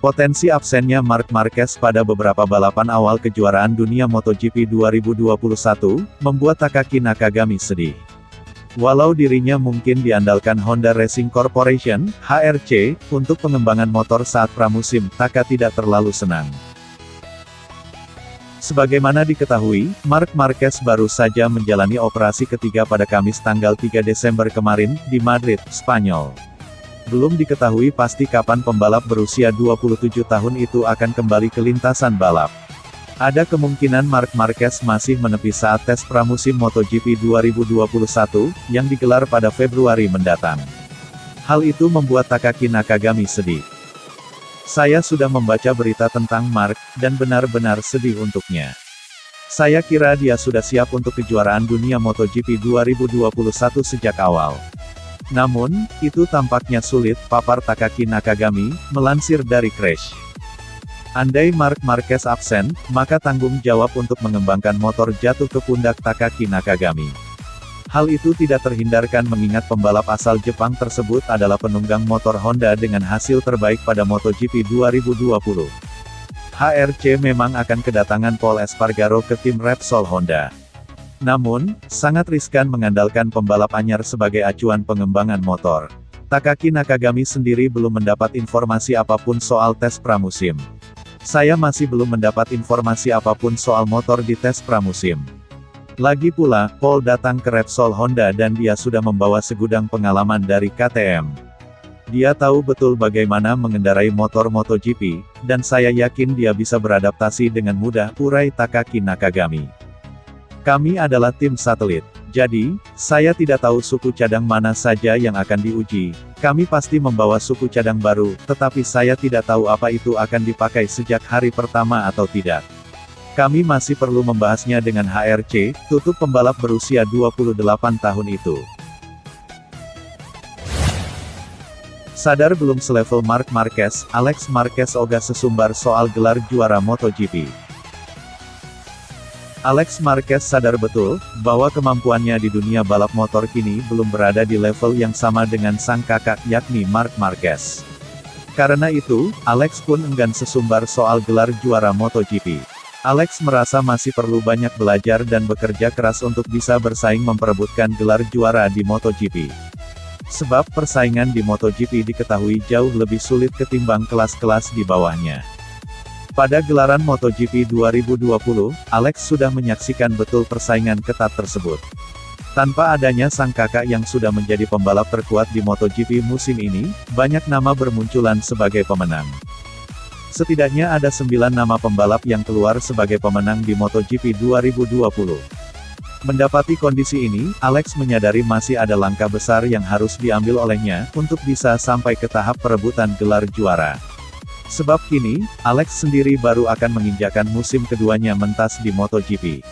Potensi absennya Marc Marquez pada beberapa balapan awal kejuaraan dunia MotoGP 2021, membuat Takaki Nakagami sedih. Walau dirinya mungkin diandalkan Honda Racing Corporation, HRC, untuk pengembangan motor saat pramusim, Taka tidak terlalu senang. Sebagaimana diketahui, Marc Marquez baru saja menjalani operasi ketiga pada Kamis tanggal 3 Desember kemarin, di Madrid, Spanyol. Belum diketahui pasti kapan pembalap berusia 27 tahun itu akan kembali ke lintasan balap. Ada kemungkinan Marc Marquez masih menepi saat tes pramusim MotoGP 2021, yang digelar pada Februari mendatang. Hal itu membuat Takaki Nakagami sedih. Saya sudah membaca berita tentang Marc, dan benar-benar sedih untuknya. Saya kira dia sudah siap untuk kejuaraan dunia MotoGP 2021 sejak awal. Namun, itu tampaknya sulit, papar Takaki Nakagami, melansir dari Crash. Andai Marc Marquez absen, maka tanggung jawab untuk mengembangkan motor jatuh ke pundak Takaki Nakagami. Hal itu tidak terhindarkan mengingat pembalap asal Jepang tersebut adalah penunggang motor Honda dengan hasil terbaik pada MotoGP 2020. HRC memang akan kedatangan Pol Espargaro ke tim Repsol Honda. Namun, sangat riskan mengandalkan pembalap anyar sebagai acuan pengembangan motor. Takaki Nakagami sendiri belum mendapat informasi apapun soal tes pramusim. Saya masih belum mendapat informasi apapun soal motor di tes pramusim. Lagi pula, Pol datang ke Repsol Honda dan dia sudah membawa segudang pengalaman dari KTM. Dia tahu betul bagaimana mengendarai motor MotoGP, dan saya yakin dia bisa beradaptasi dengan mudah, urai Takaki Nakagami. Kami adalah tim satelit. Jadi, saya tidak tahu suku cadang mana saja yang akan diuji. Kami pasti membawa suku cadang baru, tetapi saya tidak tahu apa itu akan dipakai sejak hari pertama atau tidak. Kami masih perlu membahasnya dengan HRC, tutup pembalap berusia 28 tahun itu. Sadar belum selevel Marc Marquez, Alex Marquez ogah sesumbar soal gelar juara MotoGP. Alex Marquez sadar betul, bahwa kemampuannya di dunia balap motor kini belum berada di level yang sama dengan sang kakak, yakni Marc Marquez. Karena itu, Alex pun enggan sesumbar soal gelar juara MotoGP. Alex merasa masih perlu banyak belajar dan bekerja keras untuk bisa bersaing memperebutkan gelar juara di MotoGP. Sebab persaingan di MotoGP diketahui jauh lebih sulit ketimbang kelas-kelas di bawahnya. Pada gelaran MotoGP 2020, Alex sudah menyaksikan betul persaingan ketat tersebut. Tanpa adanya sang kakak yang sudah menjadi pembalap terkuat di MotoGP musim ini, banyak nama bermunculan sebagai pemenang. Setidaknya ada 9 nama pembalap yang keluar sebagai pemenang di MotoGP 2020. Mendapati kondisi ini, Alex menyadari masih ada langkah besar yang harus diambil olehnya, untuk bisa sampai ke tahap perebutan gelar juara. Sebab kini, Alex sendiri baru akan menginjakan musim keduanya mentas di MotoGP.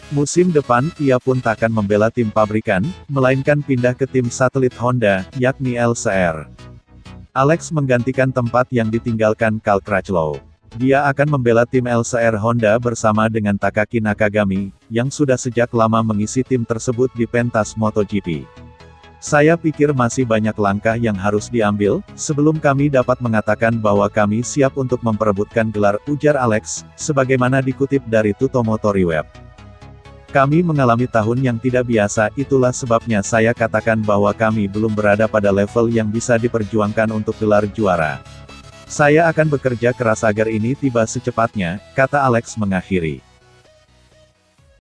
Musim depan, ia pun takkan membela tim pabrikan, melainkan pindah ke tim satelit Honda, yakni LCR. Alex menggantikan tempat yang ditinggalkan Cal Crutchlow. Dia akan membela tim LCR Honda bersama dengan Takaki Nakagami, yang sudah sejak lama mengisi tim tersebut di pentas MotoGP. Saya pikir masih banyak langkah yang harus diambil, sebelum kami dapat mengatakan bahwa kami siap untuk memperebutkan gelar, ujar Alex, sebagaimana dikutip dari Tuttomotori Web. Kami mengalami tahun yang tidak biasa, itulah sebabnya saya katakan bahwa kami belum berada pada level yang bisa diperjuangkan untuk gelar juara. Saya akan bekerja keras agar ini tiba secepatnya, kata Alex mengakhiri.